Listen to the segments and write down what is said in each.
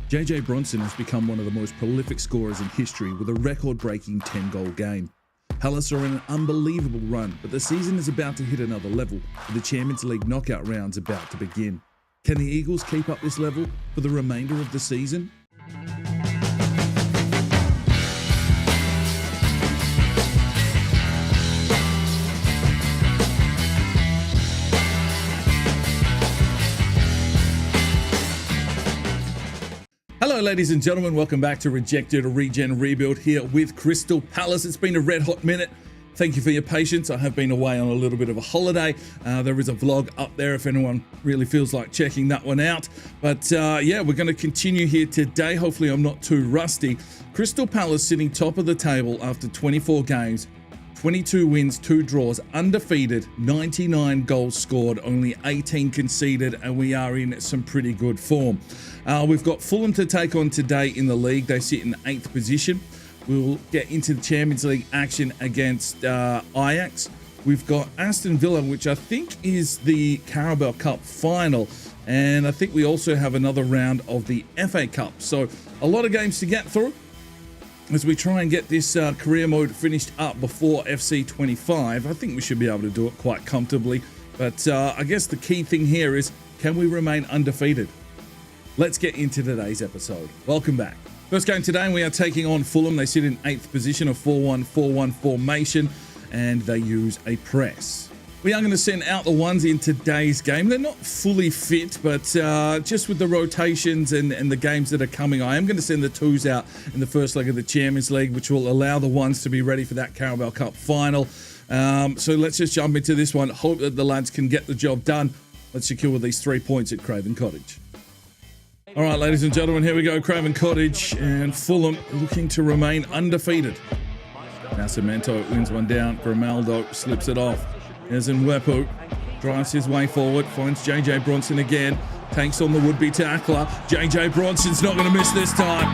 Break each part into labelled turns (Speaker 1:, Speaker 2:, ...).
Speaker 1: JJ Bronson has become one of the most prolific scorers in history with a record-breaking 10-goal game. Palace are in an unbelievable run, but the season is about to hit another level, with the Champions League knockout rounds about to begin. Can the Eagles keep up this level for the remainder of the season? Hello ladies and gentlemen, welcome back to Rejected Regen Rebuild here with Crystal Palace. It's been a red hot minute. Thank you for your patience. I have been away on a little bit of a holiday. There is a vlog up there if anyone really feels like checking that one out. But yeah, we're going to continue here today. Hopefully I'm not too rusty. Crystal Palace sitting top of the table after 24 games. 22 wins, 2 draws, undefeated, 99 goals scored, only 18 conceded, and we are in some pretty good form. We've got Fulham to take on today in the league. They sit in 8th position. We'll get into the Champions League action against Ajax. We've got Aston Villa, which I think is the Carabao Cup final, and I think we also have another round of the FA Cup. So a lot of games to get through as we try and get this career mode finished up before FC 25. I think we should be able to do it quite comfortably. But I guess the key thing here is, can we remain undefeated? Let's get into today's episode. Welcome back. First game today, we are taking on Fulham. They sit in 8th position, a 4-1-4-1 formation, and they use a press. We are going to send out the ones in today's game. They're not fully fit, but just with the rotations and the games that are coming, I am going to send the 2s out in the first leg of the Champions League, which will allow the 1s to be ready for that Carabao Cup final. So let's just jump into this one. Hope that the lads can get the job done. Let's secure these 3 points at Craven Cottage. All right, ladies and gentlemen, here we go, Craven Cottage, and Fulham looking to remain undefeated. Now Cemento wins one down. Grimaldo slips it off. There's Nwepu, drives his way forward, finds JJ Bronson again, takes on the would-be tackler. JJ Bronson's not going to miss this time.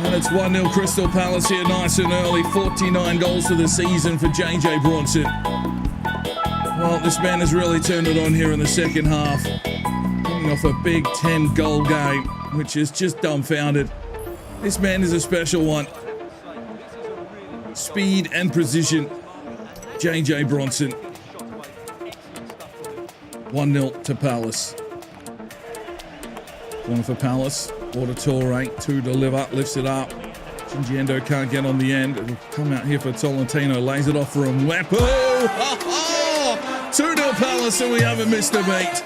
Speaker 1: And it's 1-0 Crystal Palace here, nice and early. 49 goals for the season for JJ Bronson. Well, this man has really turned it on here in the second half. Coming off a big 10-goal game, which is just dumbfounded. This man is a special one. Speed and precision. JJ Bronson. 1-0 to Palace. One for Palace. Auditore to deliver. Lifts it up. Shinjiendo can't get on the end. It'll come out here for Tolentino. Lays it off for Nwepu. 2-0 Palace, and we haven't missed a beat.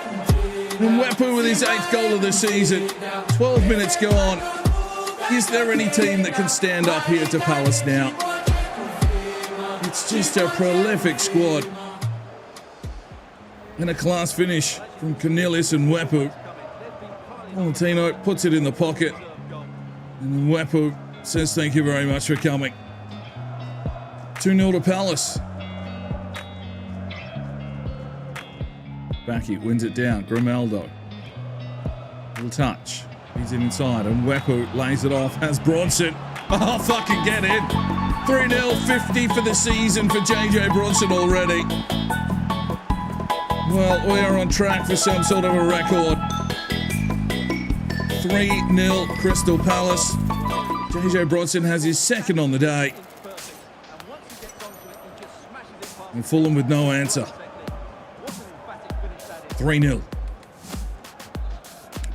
Speaker 1: Nwepu with his 8th goal of the season. 12 minutes gone. Is there any team that can stand up here to Palace now? It's just a prolific squad. And a class finish from Cornelius Nwepu. Valentino puts it in the pocket. And Nwepu says thank you very much for coming. 2-0 to Palace. Baki wins it down. Grimaldo. Little touch. He's inside. And Nwepu lays it off. Has Bronson. Oh, fucking get in. 3-0, 50 for the season for JJ Bronson already. Well, we are on track for some sort of a record. 3-0 Crystal Palace. JJ Bronson has his 2nd on the day. And Fulham with no answer. 3-0.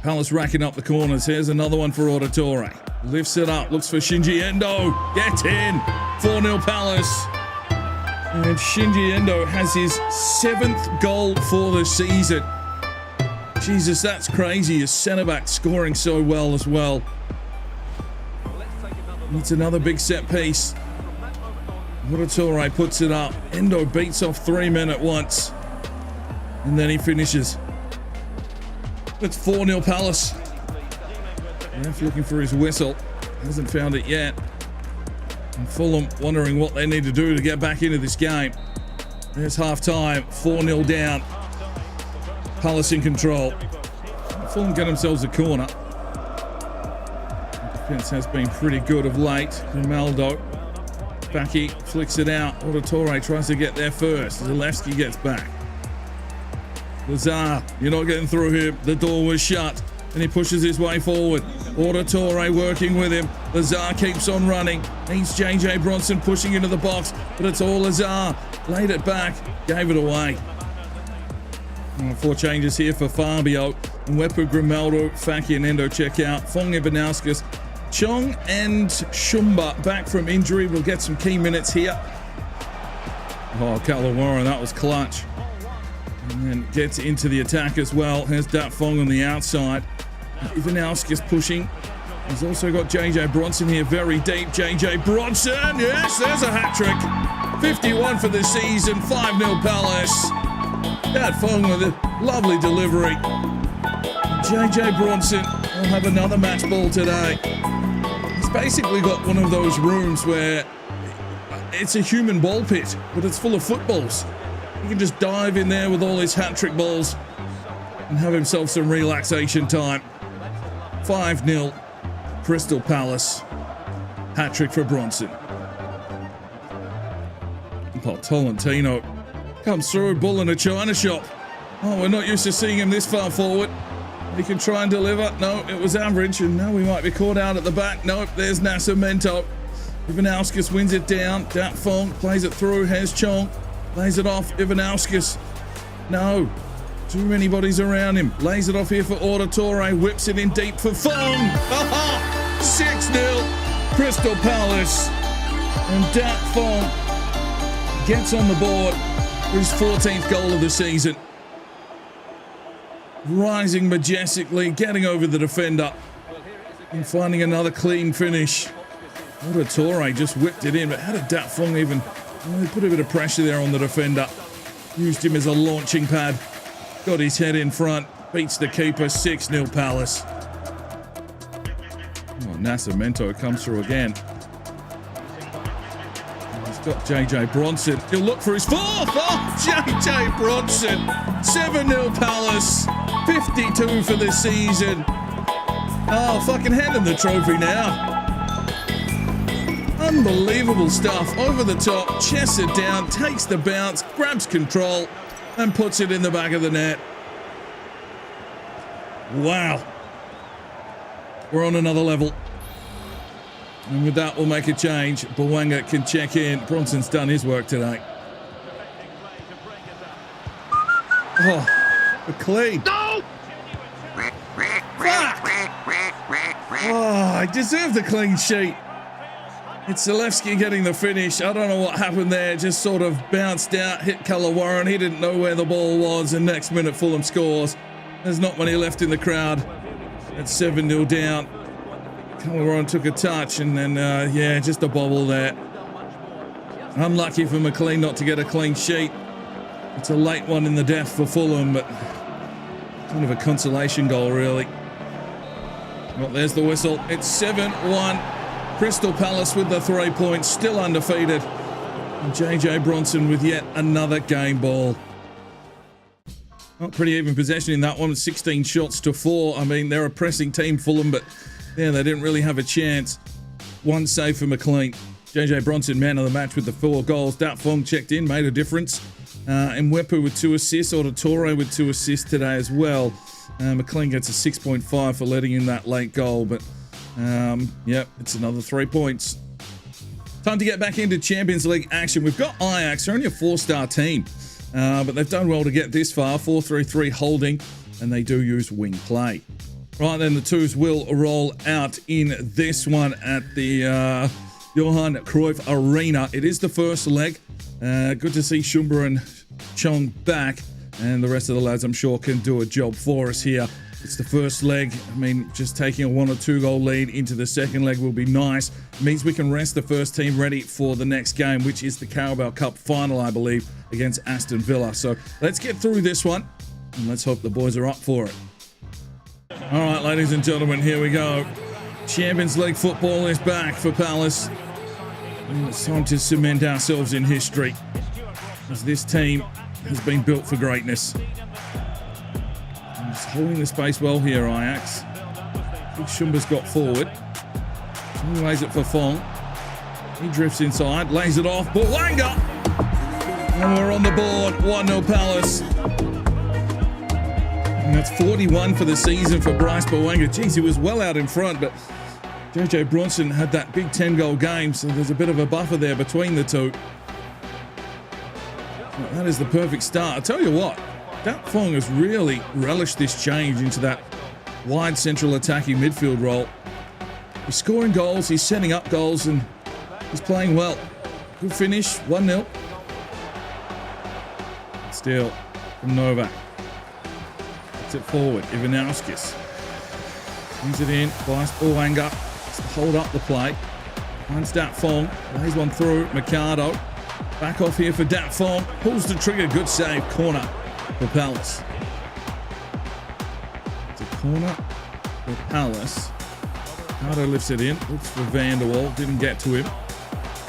Speaker 1: Palace racking up the corners. Here's another one for Auditore. Lifts it up, looks for Shinji Endo. Get in. 4-0 Palace. And Shinji Endo has his 7th goal for the season. Jesus, that's crazy. His centre-back scoring so well as well. It's another big set piece. Auditore puts it up. Endo beats off 3 men at once. And then he finishes. It's 4-0 Palace. Ref looking for his whistle. Hasn't found it yet. And Fulham wondering what they need to do to get back into this game. There's half-time. 4-0 down. Palace in control. Fulham get themselves a corner. The defence has been pretty good of late. Grimaldo. Baki flicks it out. Auditore tries to get there first. Zalewski gets back. Lazar, you're not getting through here. The door was shut. And he pushes his way forward. Auditore working with him. Lazar keeps on running. Needs JJ Bronson pushing into the box, but it's all Lazar. Laid it back, gave it away. 4 changes here for Fabio. Mwepu, Grimaldo, Faki and Endo check out. Fong, Ivanauskas, Chong and Shumba back from injury. We'll get some key minutes here. Oh, Kalawaran, that was clutch. And then gets into the attack as well. Here's Dat Fong on the outside. Ivanauskas pushing. He's also got JJ Bronson here very deep. JJ Bronson, yes, there's a hat trick. 51 for the season, 5-0 Palace. Dat Fong with a lovely delivery. JJ Bronson will have another match ball today. He's basically got one of those rooms where it's a human ball pit, but it's full of footballs. He can just dive in there with all his hat-trick balls and have himself some relaxation time. 5-0 Crystal Palace. Hat-trick for Bronson. Tolentino comes through, bull in a china shop. Oh, we're not used to seeing him this far forward. He can try and deliver. No, it was average, and now we might be caught out at the back. Nope, there's Nascimento. Ivanauskas wins it down. Dat Fong plays it through. Here's Chong. Lays it off. Ivanauskas. No. Too many bodies around him. Lays it off here for Auditore. Whips it in deep for Fong. 6-0 Crystal Palace. And Dat Fong gets on the board for his 14th goal of the season. Rising majestically, getting over the defender and finding another clean finish. Auditore just whipped it in, but how did Dat Fong even put a bit of pressure there on the defender? Used him as a launching pad. Got his head in front. Beats the keeper. 6-0 Palace. Oh, Nascimento comes through again. He's got JJ Bronson. He'll look for his 4th. Oh, JJ Bronson. 7-0 Palace. 52 for the season. Oh, fucking hand him the trophy now. Unbelievable stuff. Over the top, chests it down, takes the bounce, grabs control, and puts it in the back of the net. Wow. We're on another level. And with that, we'll make a change. Bawanga can check in. Bronson's done his work today. Oh, McLean. No! Fuck! Oh, I deserve the clean sheet. It's Zalewski getting the finish. I don't know what happened there. Just sort of bounced out, hit Kalawaran. He didn't know where the ball was, and next minute Fulham scores. There's not many left in the crowd. It's 7-0 down. Kalawaran took a touch, and then, yeah, just a bobble there. Unlucky for McLean not to get a clean sheet. It's a late one in the death for Fulham, but kind of a consolation goal, really. Well, there's the whistle. It's 7-1. Crystal Palace with the 3 points, still undefeated. And JJ Bronson with yet another game ball. Not pretty even possession in that one, 16 shots to 4. I mean, they're a pressing team, Fulham, but yeah, they didn't really have a chance. 1 save for McLean. JJ Bronson, man of the match with the 4 goals. Dat Fong checked in, made a difference. And Mwepu with 2 assists. Auditore with 2 assists today as well. McLean gets a 6.5 for letting in that late goal, but yep, it's another 3 points. Time to get back into Champions League action. We've got Ajax. They're only a 4-star team, but they've done well to get this far. 4-3-3 holding, and they do use wing play. Right then, the twos will roll out in this one at the Johan Cruyff Arena. It is the first leg. Good to see Shumba and Chong back, and the rest of the lads, I'm sure, can do a job for us here. It's the first leg. I mean, just taking a 1 or 2 goal lead into the second leg will be nice. It means we can rest the first team ready for the next game, which is the Carabao Cup final, I believe, against Aston Villa. So let's get through this one, and let's hope the boys are up for it. All right, ladies and gentlemen, here we go. Champions League football is back for Palace. And it's time to cement ourselves in history, as this team has been built for greatness. Just holding the space well here, Ajax. I think Shumba's got forward. He lays it for Fong. He drifts inside, lays it off. Bawanga! And we're on the board. 1-0 Palace. And that's 41 for the season for Bryce Boanga. Geez, he was well out in front, but JJ Bronson had that big 10-goal game, so there's a bit of a buffer there between the two. Well, that is the perfect start. I tell you what, Dat Phong has really relished this change into that wide central attacking midfield role. He's scoring goals, he's setting up goals, and he's playing well. Good finish, 1-0. Steal from Novak. Puts it forward, Ivanauskis. Brings it in, Bryce Boanga. Hold up the play. Finds Dat Phong. Lays one through, Mercado. Back off here for Dat Phong. Pulls the trigger, good save. Corner for Palace. It's a corner for Palace. Mercado lifts it in, looks for Van der Waal. Didn't get to him.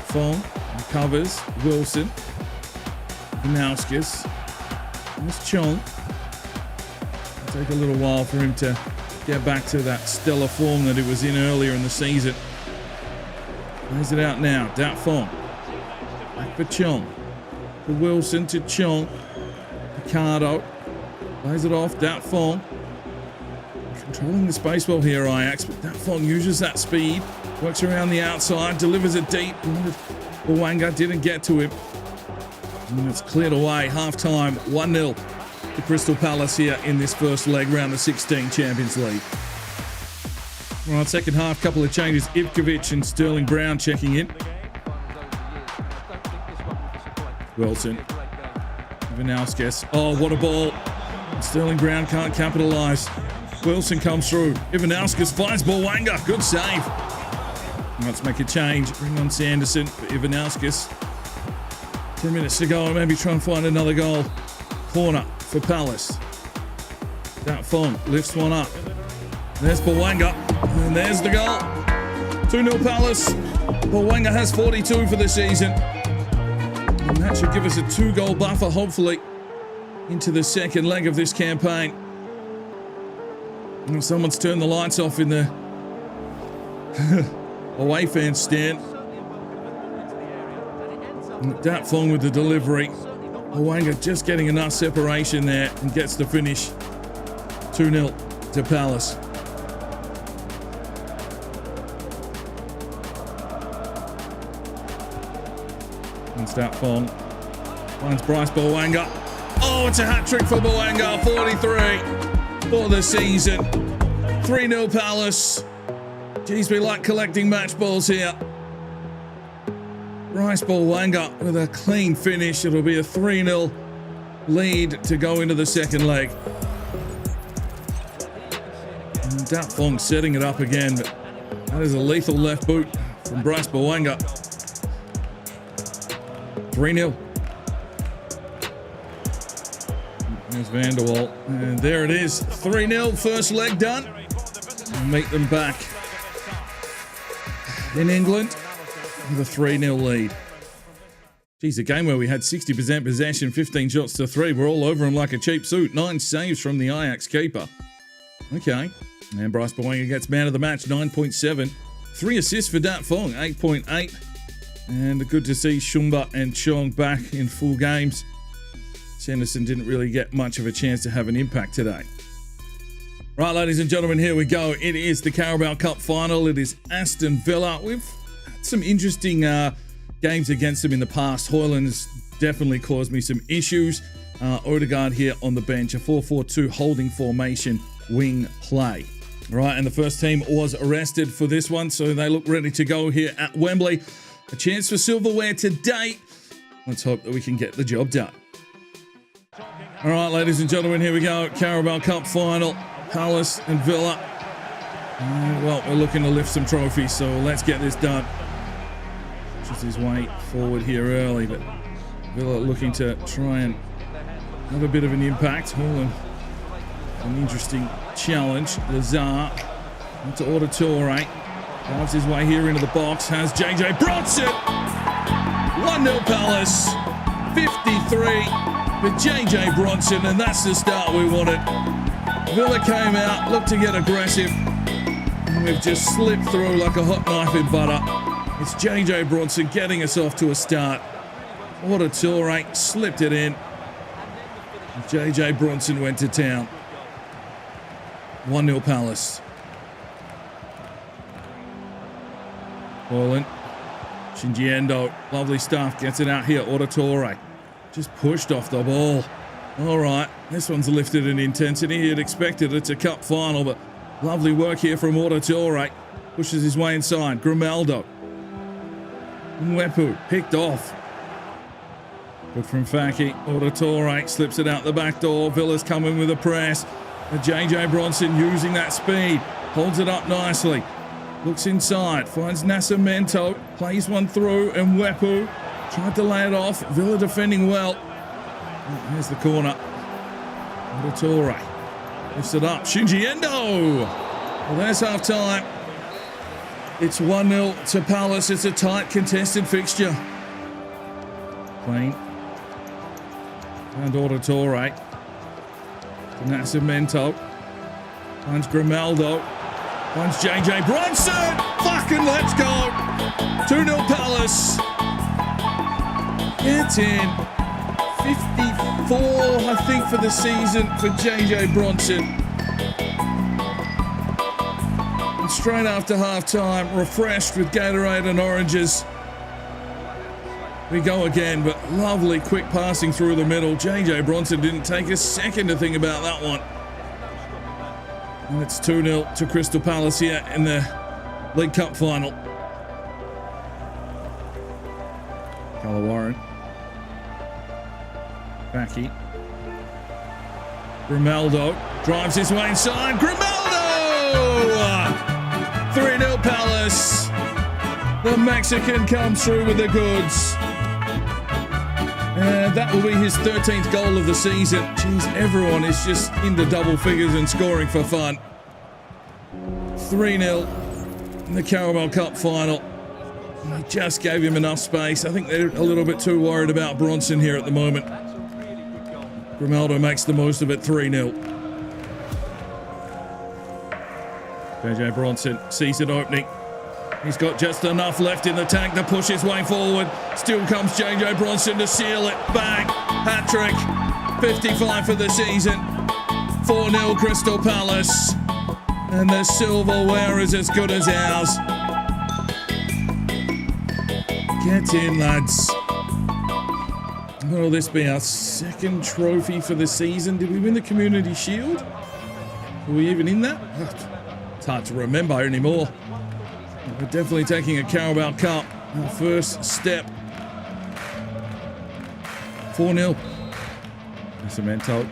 Speaker 1: Phong recovers. Wilson. Ivanauskis. There's Chong. It'll take a little while for him to get back to that stellar form that he was in earlier in the season. Plays it out now. Dat Phong. Back for Chong. For Wilson to Chong. Ricardo. Plays it off. Dat Phong. Controlling the space well here, Ajax, but Dat Phong uses that speed. Works around the outside. Delivers it deep. Boanga didn't get to him. And it's cleared away. Half-time. 1-0. To Crystal Palace here in this first leg, round of 16 Champions League. All right, second half, couple of changes. Ivkovic and Sterling Brown checking in. Wilson. Ivanauskis. Oh, what a ball. Sterling Brown can't capitalise. Wilson comes through. Ivanauskis finds Boanga. Good save. Let's make a change. Bring on Sanderson for Ivanauskis. 10 minutes to go and maybe try and find another goal. Corner for Palace. Dat Phong lifts one up. There's Boanga. And there's the goal. 2-0 Palace. Boanga has 42 for the season. And that should give us a 2-goal buffer, hopefully, into the second leg of this campaign. And someone's turned the lights off in the away fan stand. Dat Phong with the delivery. Boanga just getting enough separation there and gets the finish. 2-0 to Palace. Finds Dat Phong. Finds Bryce Boanga. Oh, it's a hat-trick for Boanga. 43 for the season. 3-0 Palace. Geez, we like collecting match balls here. Bryce Boanga with a clean finish. It'll be a 3-0 lead to go into the second leg. And Dat Phong setting it up again, but that is a lethal left boot from Bryce Boanga. 3-0. There's Van der Waal. And there it is. 3-0, first leg done. We'll meet them back in England with a 3-0 lead. Geez, a game where we had 60% possession, 15 shots to 3. We're all over him like a cheap suit. 9 saves from the Ajax keeper. Okay. And Bryce Boanga gets man of the match, 9.7. 3 assists for Dat Phong, 8.8. And good to see Shumba and Chong back in full games. Sanderson didn't really get much of a chance to have an impact today. Right, ladies and gentlemen, here we go. It is the Carabao Cup final. It is Aston Villa. We've had some interesting games against them in the past. Hoyland has definitely caused me some issues. Odegaard here on the bench, a 4-4-2 holding formation wing play. Right, and the first team was arrested for this one, so they look ready to go here at Wembley. A chance for silverware today. Let's hope that we can get the job done. All right, ladies and gentlemen, here we go. Carabao Cup final, Palace and Villa. Well, we're looking to lift some trophies, so let's get this done. Just his way forward here early, but Villa looking to try and have a bit of an impact. Holland, an interesting challenge. Lazar into Auditore. Drives his way here into the box. Has JJ Bronson. 1-0 Palace. 53 for JJ Bronson, and that's the start we wanted. Villa came out, looked to get aggressive, and we've just slipped through like a hot knife in butter. It's JJ Bronson getting us off to a start. Auditore slipped it in. JJ Bronson went to town. 1-0 Palace. Boylan. Shinjiendo. Lovely stuff. Gets it out here. Auditore. Just pushed off the ball. All right. This one's lifted in intensity. You'd expect it. It's a cup final, but lovely work here from Auditore. Pushes his way inside. Grimaldo. Mwepu. Picked off. Good from Faki. Auditore slips it out the back door. Villa's coming with a press. JJ Bronson using that speed. Holds it up nicely. Looks inside. Finds Nascimento. Plays one through. And Mwepu tried to lay it off. Villa defending well. Here's the corner. Auditore lifts it up. Shinjiendo. Well, there's half time. It's 1-0 to Palace. It's a tight, contested fixture. Clean. And Auditore. Nascimento. Finds Grimaldo. Finds JJ Bronson. Fucking let's go. 2-0 Palace. It's in. 54, I think, for the season for JJ Bronson. And straight after half-time, refreshed with Gatorade and oranges. We go again, but lovely quick passing through the middle. JJ Bronson didn't take a second to think about that one. And it's 2-0 to Crystal Palace here in the League Cup final. Warren. Baki. Grimaldo drives his way inside. Grimaldo! 3-0 Palace. The Mexican comes through with the goods. That will be his 13th goal of the season. Jeez, everyone is just into double figures and scoring for fun. 3-0 in the Carabao Cup final. He just gave him enough space. I think they're a little bit too worried about Bronson here at the moment. Grimaldo makes the most of it, 3-0. JJ Bronson sees it opening. He's got just enough left in the tank to push his way forward. Still comes JJ Bronson to seal it. Bang! Hat-trick. 55 for the season. 4-0 Crystal Palace. And the silverware is as good as ours. Get in, lads. Will this be our second trophy for the season? Did we win the Community Shield? Were we even in that? It's hard to remember anymore. We're definitely taking a Carabao Cup. Our first step. 4-0. Nascimento.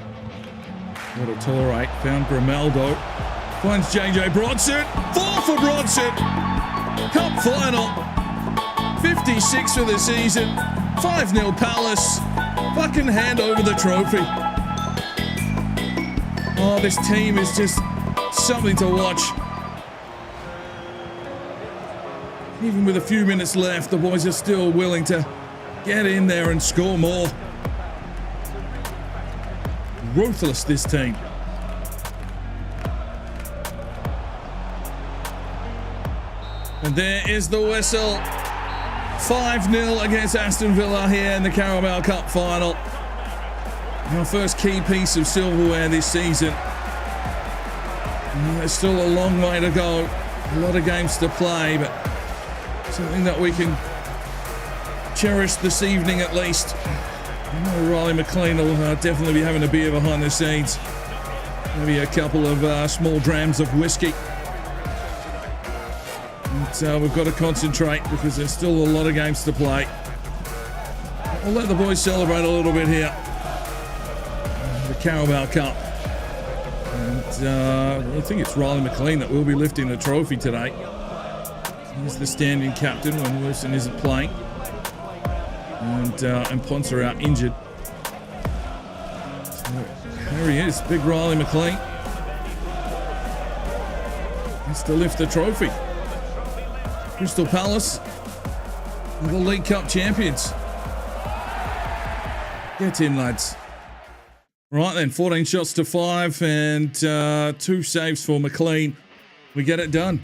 Speaker 1: Auditore found Grimaldo. Finds JJ Bronson. 4 for Bronson. Cup final. 56 for the season. 5-0 Palace. Fucking hand over the trophy. Oh, this team is just something to watch. Even with a few minutes left, the boys are still willing to get in there and score more. Ruthless, this team. And there is the whistle. 5-0 against Aston Villa here in the Carabao Cup final. Our first key piece of silverware this season. There's still a long way to go. A lot of games to play, but something that we can cherish this evening at least. I know Riley McLean will definitely be having a beer behind the scenes. Maybe a couple of small drams of whiskey. But we've got to concentrate because there's still a lot of games to play. I'll let the boys celebrate a little bit here. The Carabao Cup. And I think it's Riley McLean that will be lifting the trophy today. He's the standing captain when Wilson isn't playing. And Ponce are out injured. So there he is, big Riley McLean. Has to lift the trophy. Crystal Palace are the League Cup champions. Get in, lads. Right then, 14 shots to 5 and 2 saves for McLean. We get it done.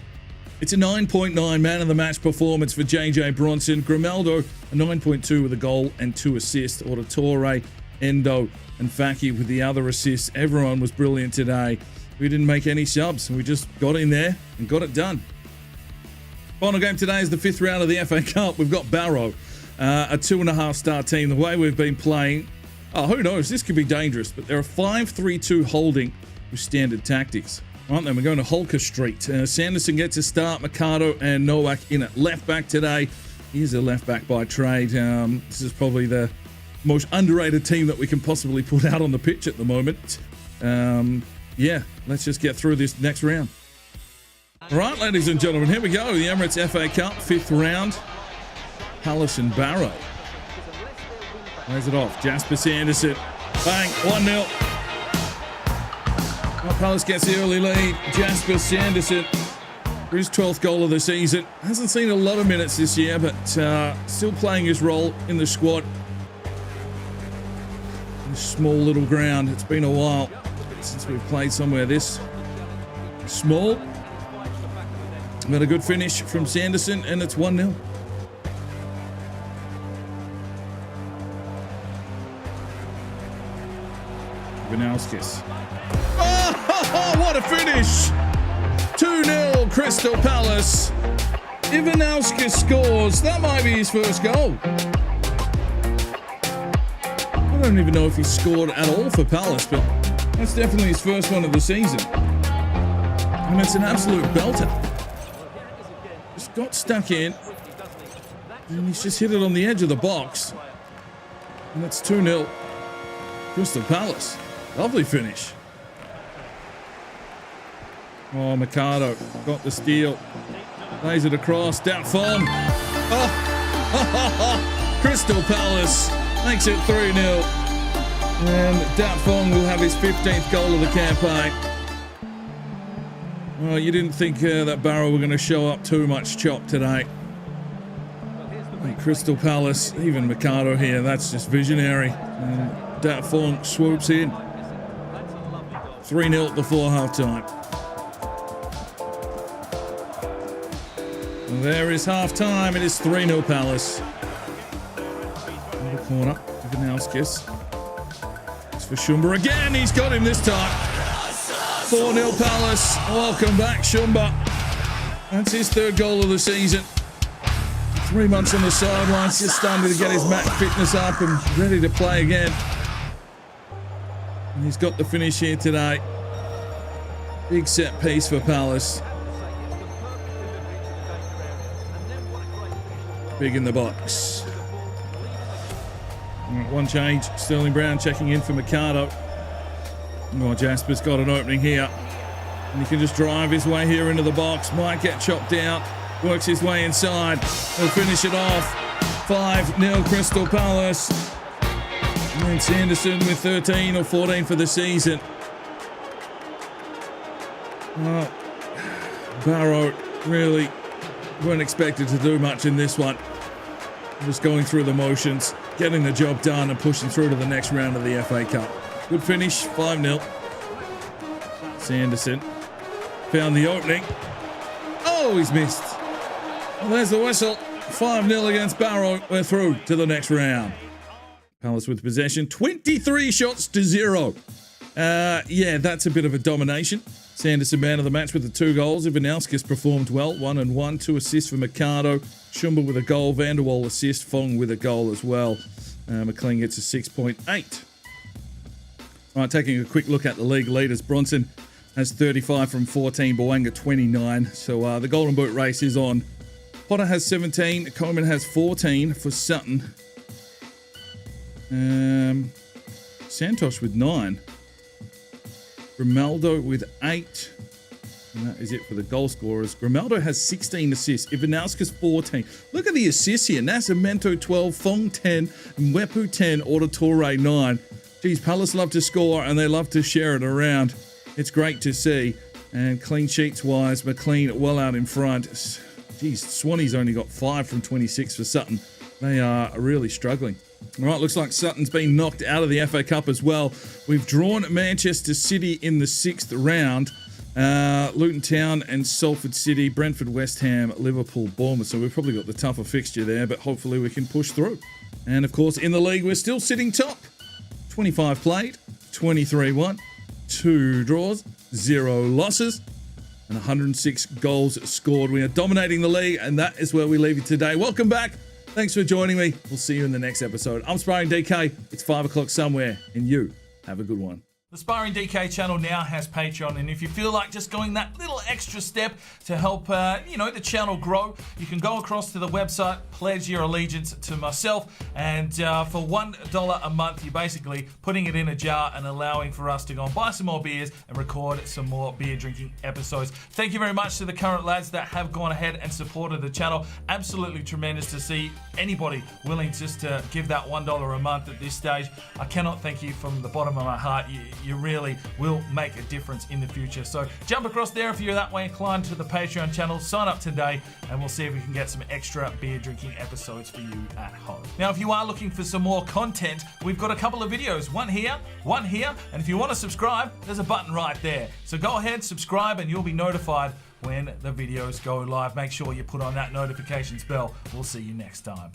Speaker 1: It's a 9.9 man of the match performance for JJ Bronson. Grimaldo, a 9.2 with a goal and 2 assists. Auditore, Endo, and Faki with the other assists. Everyone was brilliant today. We didn't make any subs. We just got in there and got it done. Final game today is the 5th round of the FA Cup. We've got Barrow, a 2.5-star team. The way we've been playing, who knows? This could be dangerous. But they're a 5-3-2 holding with standard tactics. Right then, we're going to Holker Street. Sanderson gets a start. Mikado and Nowak in at left back today. He's a left back by trade. This is probably the most underrated team that we can possibly put out on the pitch at the moment. Yeah, let's just get through this next round. All right, ladies and gentlemen, here we go. The Emirates FA Cup, 5th round. Palace and Barrow. Plays it off. Jasper Sanderson. Bang, 1-0. Palace gets the early lead. Jasper Sanderson, for his 12th goal of the season. Hasn't seen a lot of minutes this year, but still playing his role in the squad. This small little ground. It's been a while since we've played somewhere this small. Got a good finish from Sanderson, and it's 1-0. Vinauskis. Oh, what a finish! 2-0 Crystal Palace. Ivanauskis scores. That might be his first goal. I don't even know if he scored at all for Palace, but that's definitely his first one of the season. And it's an absolute belter. Just got stuck in, and he's just hit it on the edge of the box. And it's 2-0 Crystal Palace. Lovely finish. Oh, Mikado got the steal. Plays it across. Doubtful. Oh. Crystal Palace makes it 3-0. And Doubtful will have his 15th goal of the campaign. Well, you didn't think that Barrow were going to show up too much chop today. Hey, Crystal Palace, even Mikado here, that's just visionary. And Doubtful swoops in. 3-0 before half-time. And there is half-time. It is 3-0 Palace. In the corner, Ivanauskis. It's for Shumba again. He's got him this time. 4-0 Palace. Welcome back, Shumba. That's his 3rd goal of the season. 3 months on the sidelines, just starting to get his match fitness up and ready to play again. And he's got the finish here today. Big set piece for Palace. Big in the box. One change. Sterling Brown checking in for Mikado. Oh, Jasper's got an opening here. And he can just drive his way here into the box. Might get chopped out. Works his way inside. He'll finish it off. 5-0 Crystal Palace. And Sanderson with 13 or 14 for the season. Barrow really weren't expected to do much in this one. Just going through the motions, getting the job done and pushing through to the next round of the FA Cup. Good finish, 5-0. Sanderson found the opening. Oh, he's missed. Well, there's the whistle. 5-0 against Barrow. We're through to the next round. Palace with possession, 23 shots to 0. Yeah, that's a bit of a domination. Sanderson man of the match with the 2 goals. Ivanauskis performed well, 1 and 1. 2 assists for Mikado. Shumba with a goal. Vanderwall assist. Fong with a goal as well. McLean gets a 6.8. All right, taking a quick look at the league leaders. Bronson has 35 from 14. Bawanga 29. So the Golden Boot race is on. Potter has 17. Coleman has 14 for Sutton. Santosh with 9. Grimaldo with 8. And that is it for the goal scorers. Grimaldo has 16 assists. Ivanauskis 14. Look at the assists here. Nascimento 12, Fong 10, Mwepu 10, Auditore 9. Geez, Palace love to score and they love to share it around. It's great to see. And clean sheets wise, McLean well out in front. Geez, Swanee's only got 5 from 26 for Sutton. They are really struggling. All right, looks like Sutton's been knocked out of the FA Cup as well. We've drawn Manchester City in the 6th round. Luton Town and Salford City, Brentford, West Ham, Liverpool, Bournemouth. So we've probably got the tougher fixture there, but hopefully we can push through. And of course, in the league, we're still sitting top. 25 played, 23 won, 2 draws, 0 losses, and 106 goals scored. We are dominating the league, and that is where we leave you today. Welcome back. Thanks for joining me. We'll see you in the next episode. I'm Sparring DK. It's 5 o'clock somewhere, and you have a good one. The Sparring DK channel now has Patreon, and if you feel like just going that little extra step to help, the channel grow, you can go across to the website, pledge your allegiance to myself, and for $1 a month, you're basically putting it in a jar and allowing for us to go and buy some more beers and record some more beer drinking episodes. Thank you very much to the current lads that have gone ahead and supported the channel. Absolutely tremendous to see anybody willing just to give that $1 a month at this stage. I cannot thank you from the bottom of my heart. You really will make a difference in the future. So jump across there if you're that way inclined to the Patreon channel, sign up today, and we'll see if we can get some extra beer drinking episodes for you at home. Now, if you are looking for some more content, we've got a couple of videos, one here, and if you want to subscribe, there's a button right there. So go ahead, subscribe, and you'll be notified when the videos go live. Make sure you put on that notifications bell. We'll see you next time.